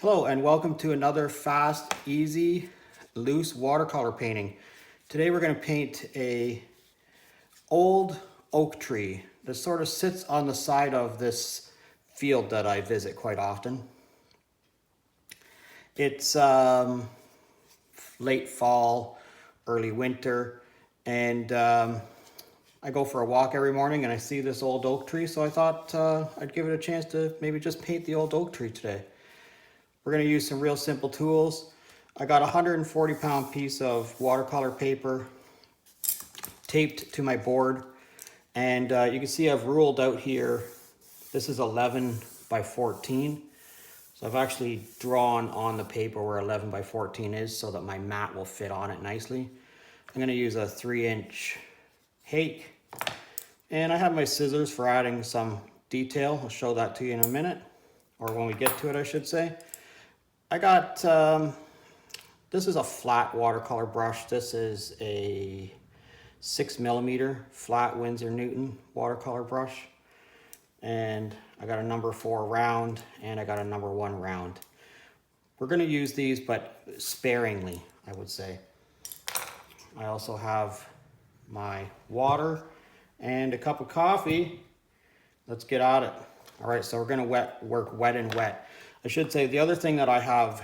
Hello and welcome to another fast, easy, loose watercolor painting. Today we're going to paint a old oak tree that sort of sits on the side of this field that I visit quite often. It's late fall, early winter, and I go for a walk every morning and I see this old oak tree, so I thought I'd give it a chance to maybe just paint the old oak tree today. We're going to use some real simple tools. I got a 140-pound piece of watercolor paper taped to my board, and you can see I've ruled out here. This is 11 by 14. So I've actually drawn on the paper where 11 by 14 is so that my mat will fit on it nicely. I'm going to use a 3-inch hake, and I have my scissors for adding some detail. I'll show that to you in a minute, or when we get to it, I should say. I got, this is a flat watercolor brush. This is a 6mm flat Winsor Newton watercolor brush. And I got a number 4 round and I got a number 1 round. We're gonna use these, but sparingly, I would say. I also have my water and a cup of coffee. Let's get at it. All right, so we're gonna work wet and wet. I should say the other thing that I have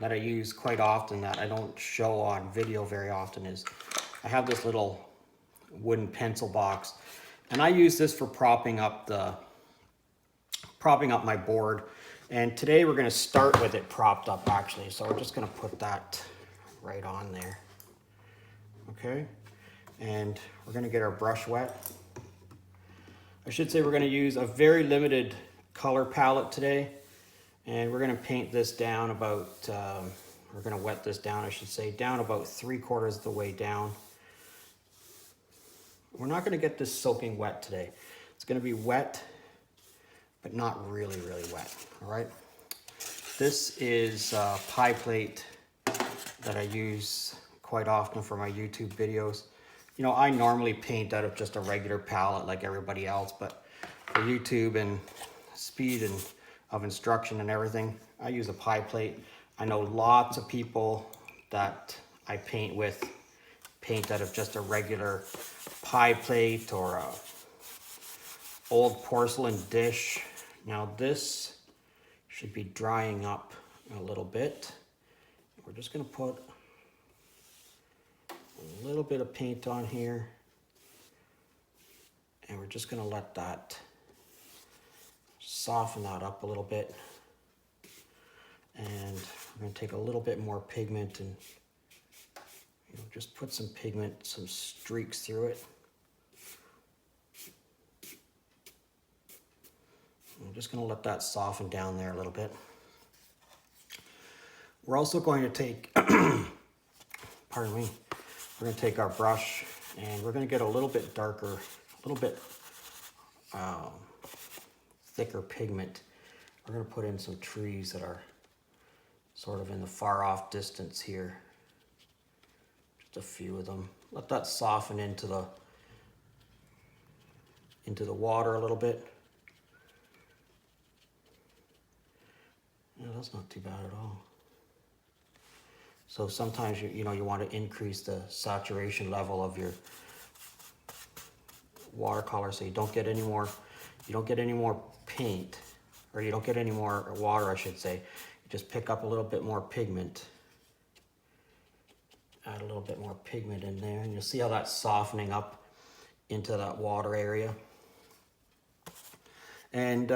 that I use quite often that I don't show on video very often is I have this little wooden pencil box, and I use this for propping up my board. And today we're going to start with it propped up actually, so we're just going to put that right on there. Okay, and we're going to get our brush wet. I should say we're going to use a very limited color palette today. And we're going to paint this down about, we're going to wet this down, I should say, down about 3/4 of the way down. We're not going to get this soaking wet today. It's going to be wet, but not really, really wet, all right? This is a pie plate that I use quite often for my YouTube videos. You know, I normally paint out of just a regular palette like everybody else, but for YouTube and speed and of instruction and everything, I use a pie plate. I know lots of people that I paint with paint out of just a regular pie plate or a old porcelain dish. Now this should be drying up a little bit. We're just gonna put a little bit of paint on here, and we're just gonna let that soften that up a little bit. And we're going to take a little bit more pigment and just put some pigment, some streaks through it. I'm just going to let that soften down there a little bit. We're also going to take, pardon me, we're going to take our brush and we're going to get a little bit darker, a little bit thicker pigment. We're going to put in some trees that are sort of in the far off distance here. Just a few of them. Let that soften into the water a little bit. Yeah, that's not too bad at all. So sometimes you want to increase the saturation level of your watercolor so you don't get any more paint, or you don't get any more water, I should say. You just pick up a little bit more pigment, add a little bit more pigment in there, and you'll see how that's softening up into that water area. And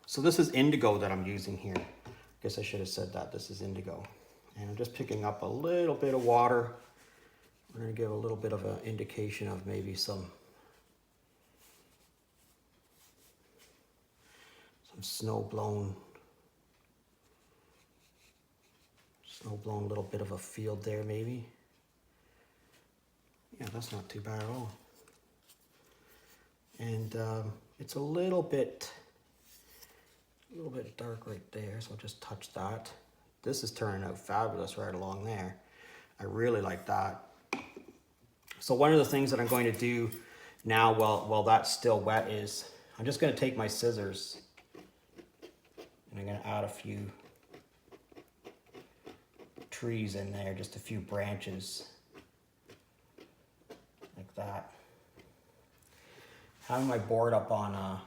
so this is indigo that I'm using here. I guess I should have said that. This is indigo. And I'm just picking up a little bit of water. We're going to give a little bit of an indication of maybe some snow-blown little bit of a field there maybe. Yeah, that's not too bad at all. And it's a little bit dark right there, so I'll just touch that. This is turning out fabulous right along there. I really like that. So one of the things that I'm going to do now while that's still wet is I'm just going to take my scissors and I'm going to add a few trees in there, just a few branches like that. Having my board up on a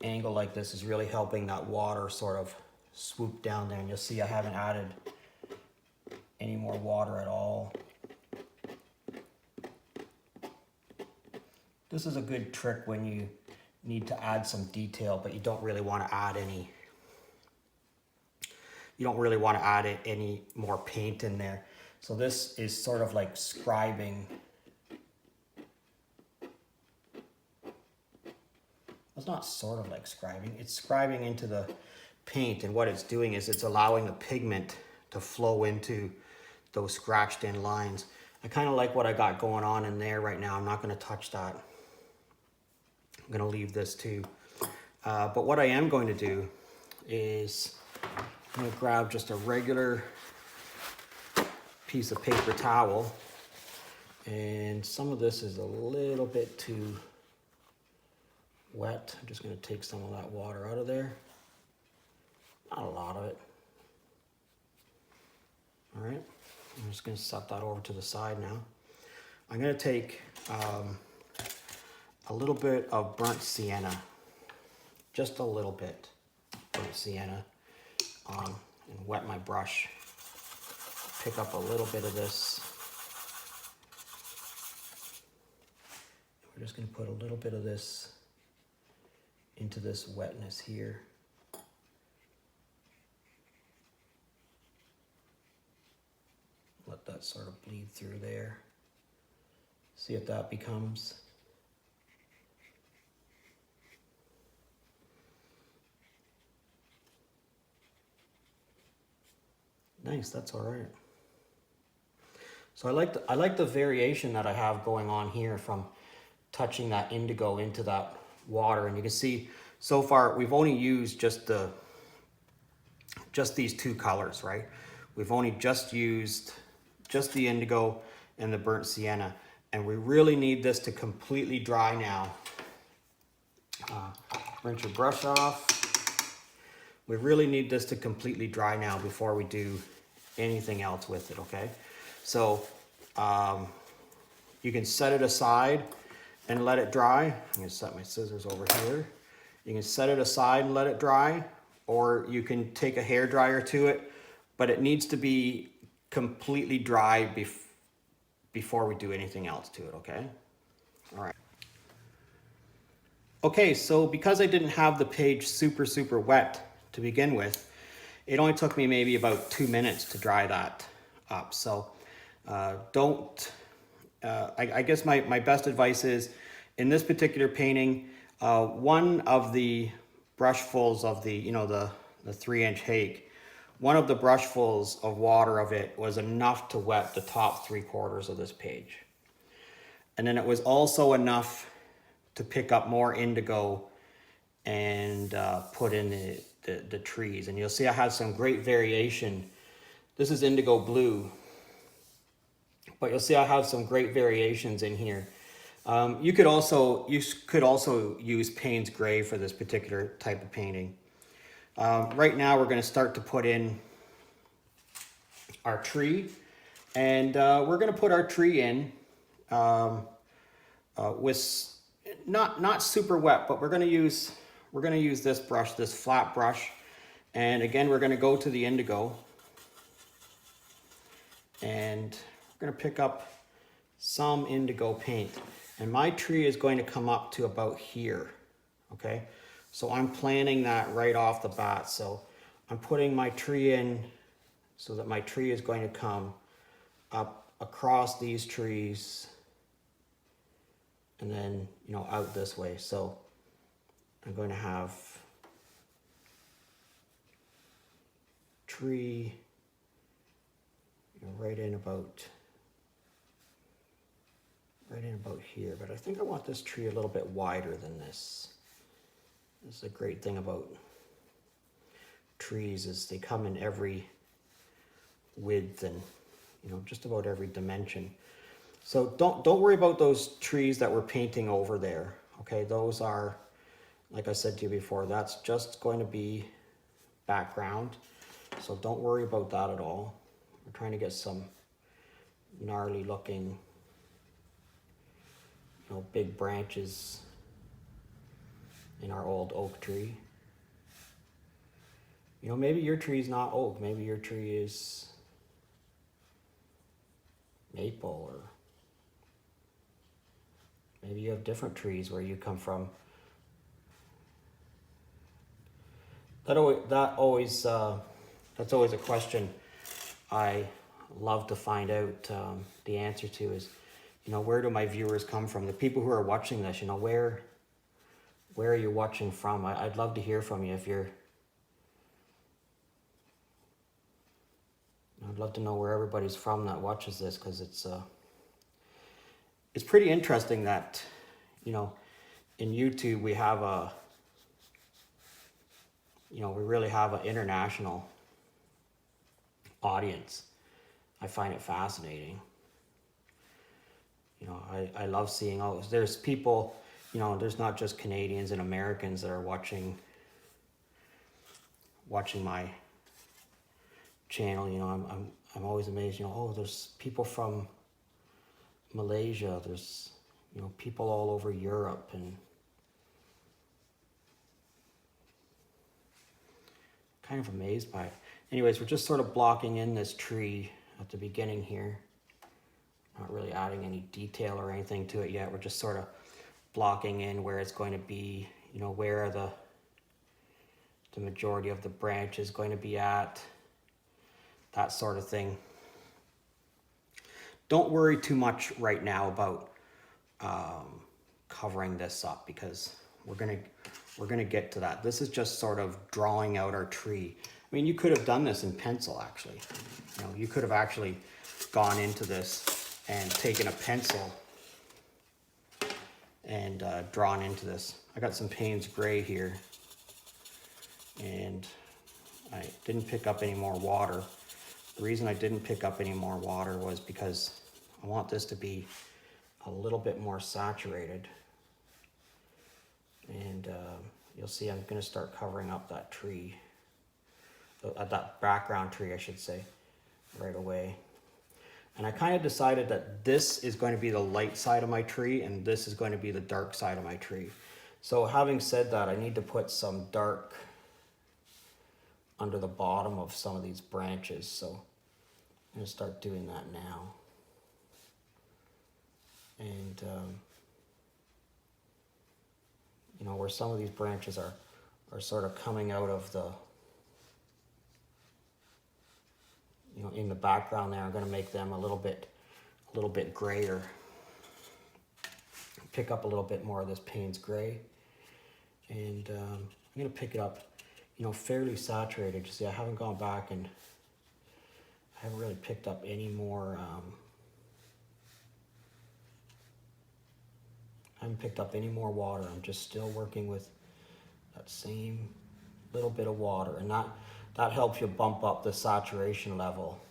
angle like this is really helping that water sort of swoop down there, and you'll see I haven't added any more water at all. This is a good trick when you need to add some detail, but you don't really want to add any more paint in there. So this is sort of like scribing. It's not sort of like scribing, it's scribing into the paint, and what it's doing is it's allowing the pigment to flow into those scratched in lines. I kind of like what I got going on in there right now. I'm not going to touch that. I'm going to leave this too. But what I am going to do is I'm going to grab just a regular piece of paper towel, and some of this is a little bit too wet. I'm just going to take some of that water out of there. Not a lot of it. All right, I'm just going to set that over to the side now. I'm going to take a little bit of burnt sienna, just a little bit burnt sienna, and wet my brush. Pick up a little bit of this. We're just going to put a little bit of this into this wetness here. Let that sort of bleed through there. See what that becomes. Nice, that's all right. So I like the variation that I have going on here from touching that indigo into that water, and you can see so far we've only used just these two colors, right? We've only just used just the indigo and the burnt sienna, and we really need this to completely dry now. Rinse your brush off. We really need this to completely dry now before we do anything else with it, okay? So you can set it aside and let it dry. I'm gonna set my scissors over here. You can set it aside and let it dry, or you can take a hair dryer to it, but it needs to be completely dry before we do anything else to it, okay? All right. Okay, so because I didn't have the page super wet to begin with, it only took me maybe about 2 minutes to dry that up. So I guess my best advice is, in this particular painting, one of the brushfuls of the 3-inch hake, one of the brushfuls of water of it was enough to wet the top 3/4 of this page. And then it was also enough to pick up more indigo and put in the trees. And you'll see I have some great variation. This is indigo blue, but you'll see I have some great variations in here. You could also use Payne's Gray for this particular type of painting. Right now we're going to start to put in our tree, and we're going to put our tree in with not super wet, but we're going to use this brush, this flat brush, and again we're going to go to the indigo, and we're going to pick up some indigo paint, and my tree is going to come up to about here. Okay, so I'm planning that right off the bat. So I'm putting my tree in so that my tree is going to come up across these trees and then, out this way. So I'm going to have tree right in about here, but I think I want this tree a little bit wider than this. This is a great thing about trees, is they come in every width and just about every dimension. So don't worry about those trees that we're painting over there. Okay, those are, like I said to you before, that's just going to be background. So don't worry about that at all. We're trying to get some gnarly looking, you know, big branches in our old oak tree. You know, maybe your tree is not oak. Maybe your tree is maple, or maybe you have different trees where you come from. That's always a question I love to find out the answer to is, you know, where do my viewers come from? The people who are watching this, you know, where are you watching from? I'd love to hear from you if you're. I'd love to know where everybody's from that watches this, because it's pretty interesting that, you know, in YouTube we have we really have an international audience. I find it fascinating. You know, I love seeing there's people, you know, there's not just Canadians and Americans that are watching my channel. You know, I'm always amazed, you know, oh, there's people from Malaysia, there's, you know, people all over Europe, and kind of amazed by it. Anyways, we're just sort of blocking in this tree at the beginning here. Not really adding any detail or anything to it yet. We're just sort of blocking in where it's going to be, you know, where the majority of the branch is going to be at, that sort of thing. Don't worry too much right now about covering this up, because we're gonna get to that. This is just sort of drawing out our tree. I mean, you could have done this in pencil, actually. You know, you could have actually gone into this and taken a pencil and drawn into this. I got some Payne's Gray here, and I didn't pick up any more water. The reason I didn't pick up any more water was because I want this to be a little bit more saturated. And you'll see I'm going to start covering up that tree, that background tree, I should say, right away. And I kind of decided that this is going to be the light side of my tree and this is going to be the dark side of my tree. So having said that, I need to put some dark under the bottom of some of these branches. So I'm going to start doing that now. And you know, where some of these branches are sort of coming out of the, you know, in the background there, I'm going to make them a little bit grayer. Pick up a little bit more of this Payne's Gray, and I'm going to pick it up, you know, fairly saturated. You see, I haven't gone back and I haven't really picked up any more. I haven't picked up any more water. I'm just still working with that same little bit of water, and that helps you bump up the saturation level.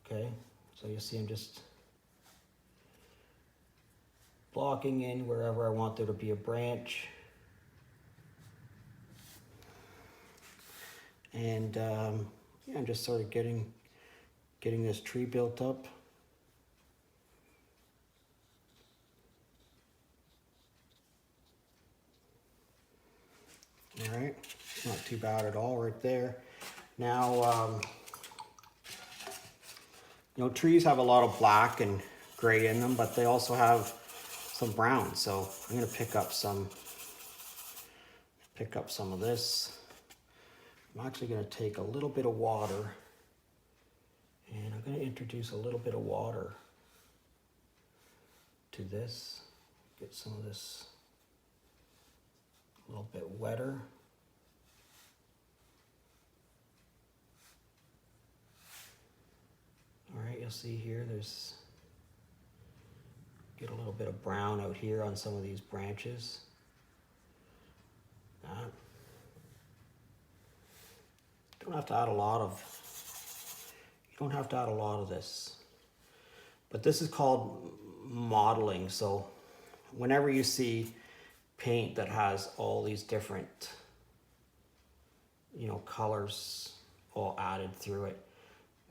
Okay, so you see I'm just blocking in wherever I want there to be a branch. And yeah, I'm just sort of getting this tree built up. All right, not too bad at all right there. Now, you know, trees have a lot of black and gray in them, but they also have some brown. So I'm going to pick up some of this. I'm actually going to take a little bit of water, and I'm going to introduce a little bit of water to this. Get some of this a little bit wetter. All right, you'll see here, get a little bit of brown out here on some of these branches. You don't have to add a lot of this, but this is called modeling. So whenever you see paint that has all these different you know, colors all added through it,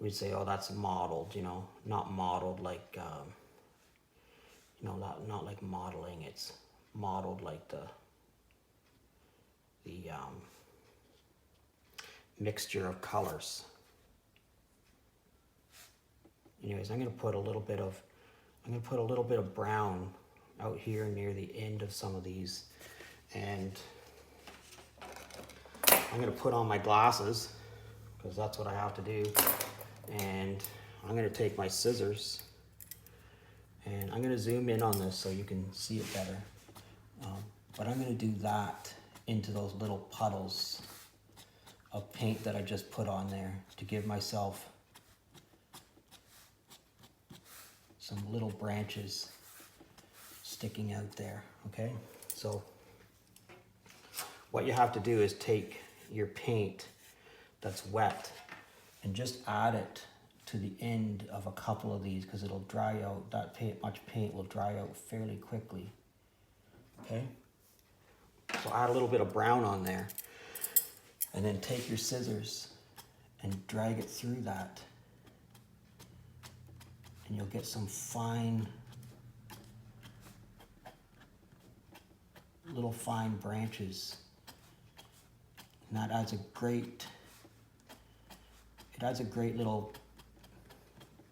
we'd say, oh, that's mottled, you know, not mottled like, you know, not like modeling, it's mottled like the mixture of colors. Anyways, I'm gonna put a little bit of brown out here near the end of some of these, and I'm gonna put on my glasses because that's what I have to do, and I'm gonna take my scissors and I'm gonna zoom in on this so you can see it better. But I'm gonna do that into those little puddles of paint that I just put on there to give myself some little branches sticking out there, okay? So what you have to do is take your paint that's wet and just add it to the end of a couple of these because it'll dry out. That much paint will dry out fairly quickly, okay? So add a little bit of brown on there and then take your scissors and drag it through that, and you'll get some fine, little fine branches. And that adds a great little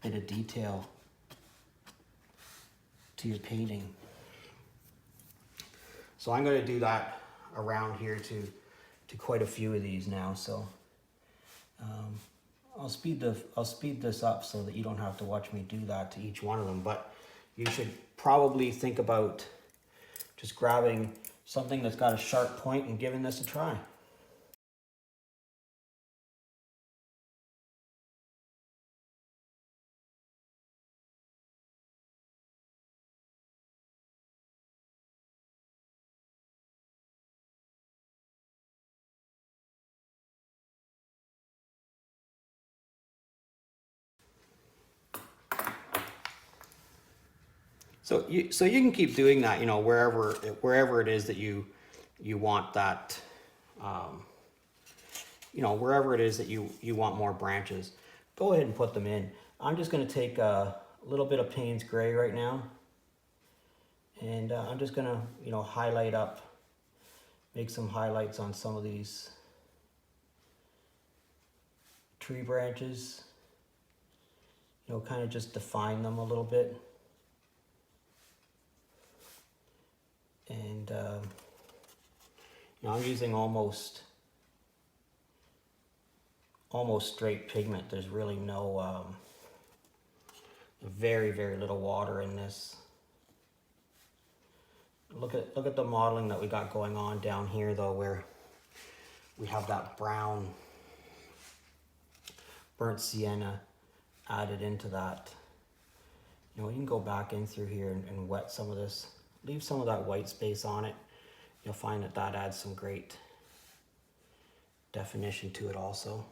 bit of detail to your painting. So I'm going to do that around here to quite a few of these now. So I'll speed this up so that you don't have to watch me do that to each one of them. But you should probably think about just grabbing something that's got a sharp point and giving this a try. So you can keep doing that, you know, wherever it is that you want that, you know, wherever it is that you want more branches, go ahead and put them in. I'm just going to take a little bit of Payne's Gray right now, and I'm just going to, you know, highlight up, make some highlights on some of these tree branches, you know, kind of just define them a little bit. And you know, I'm using almost straight pigment. There's really no very little water in this. Look at the modeling that we got going on down here though, where we have that brown burnt sienna added into that. You know, you can go back in through here and wet some of this. Leave some of that white space on it. You'll find that that adds some great definition to it also.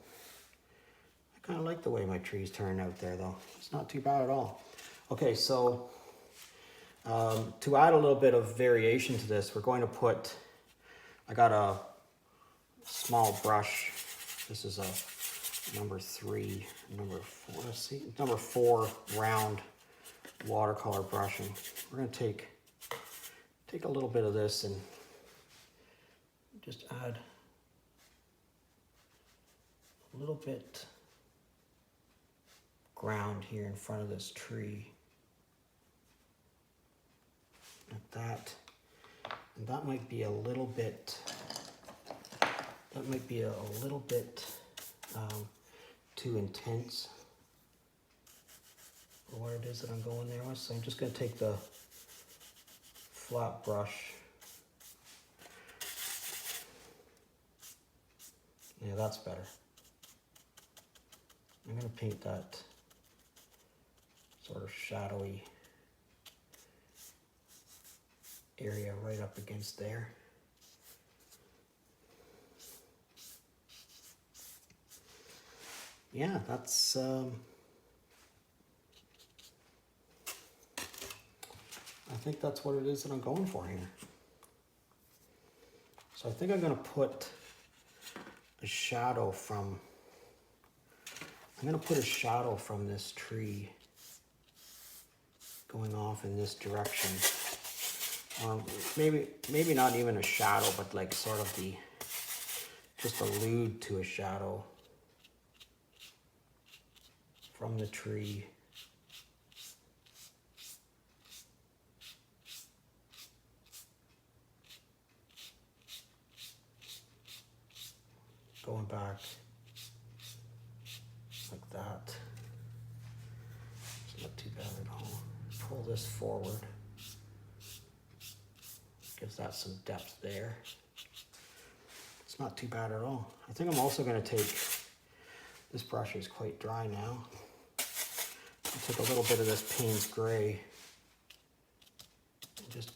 I kind of like the way my trees turn out there though. It's not too bad at all. Okay, so to add a little bit of variation to this, we're going to put, I got a small brush. This is a number 4 round watercolor brushing. We're going to take a little bit of this and just add a little bit ground here in front of this tree, like that. And that might be a little bit, too intense for what it is that I'm going there with. So I'm just going to take the flat brush. Yeah, that's better. I'm going to paint that sort of shadowy area right up against there. Yeah, that's I think that's what it is that I'm going for here. So I think I'm going to put a a shadow from, I'm going to put a shadow from this tree going off in this direction. Maybe not even a shadow, but like sort of just allude to a shadow from the tree. Going back like that. It's not too bad at all. Pull this forward. Gives that some depth there. It's not too bad at all. I think I'm also going to take, this brush is quite dry now. I'll take a little bit of this Payne's Gray and just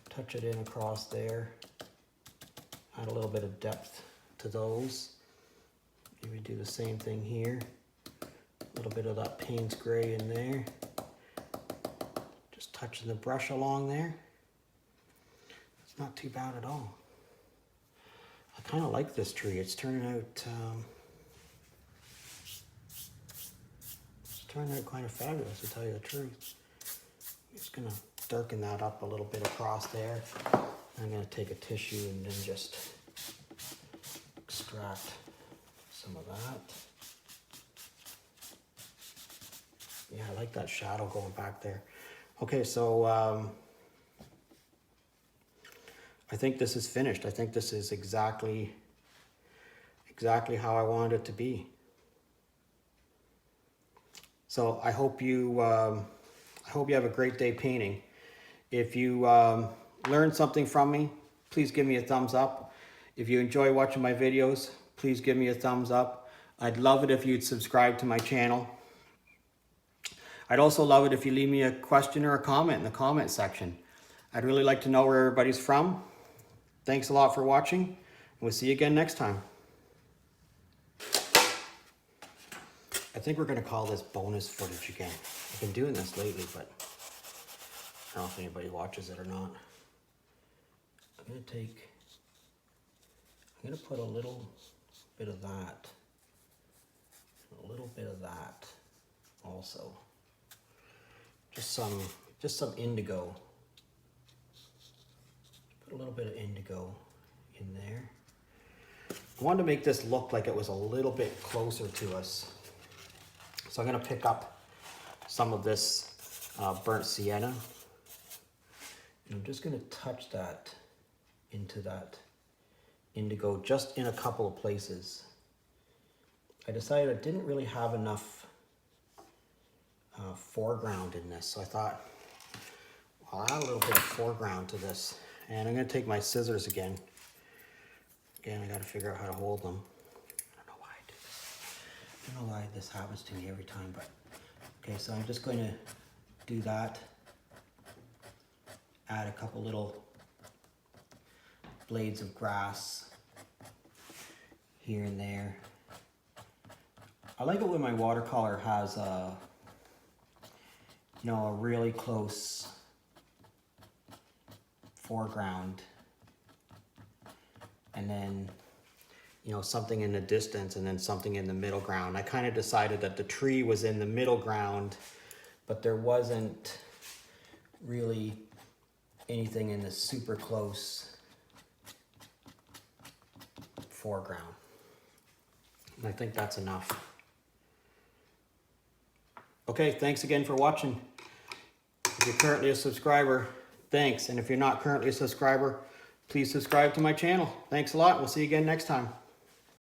touch it in across there. Add a little bit of depth to those. Maybe do the same thing here. A little bit of that Payne's Gray in there. Just touching the brush along there. It's not too bad at all. I kind of like this tree. It's turning out kind of fabulous, to tell you the truth. I'm just gonna darken that up a little bit across there. I'm going to take a tissue and then just extract some of that. Yeah, I like that shadow going back there. Okay, so I think this is finished. I think this is exactly how I wanted it to be. So I hope you have a great day painting. If you learned something from me, please give me a thumbs up. If you enjoy watching my videos, please give me a thumbs up. I'd love it if you'd subscribe to my channel. I'd also love it if you leave me a question or a comment in the comment section. I'd really like to know where everybody's from. Thanks a lot for watching, and we'll see you again next time. I think we're going to call this bonus footage again. I've been doing this lately, but I don't know if anybody watches it or not. I'm going to put a little bit of that, a little bit of that also. Just some indigo. Put a little bit of indigo in there. I wanted to make this look like it was a little bit closer to us. So I'm going to pick up some of this burnt sienna. And I'm just going to touch that into that indigo just in a couple of places. I decided I didn't really have enough foreground in this, so I thought, well, I'll add a little bit of foreground to this. And I'm going to take my scissors again. Again, I got to figure out how to hold them. I don't know why I do this. I don't know why this happens to me every time, but okay, so I'm just going to do that. Add a couple little blades of grass here and there. I like it when my watercolor has a really close foreground, and then something in the distance, and then something in the middle ground. I kind of decided that the tree was in the middle ground, but there wasn't really anything in the super close foreground. And I think that's enough. Okay, thanks again for watching. If you're currently a subscriber, thanks. And if you're not currently a subscriber, please subscribe to my channel. Thanks a lot. We'll see you again next time.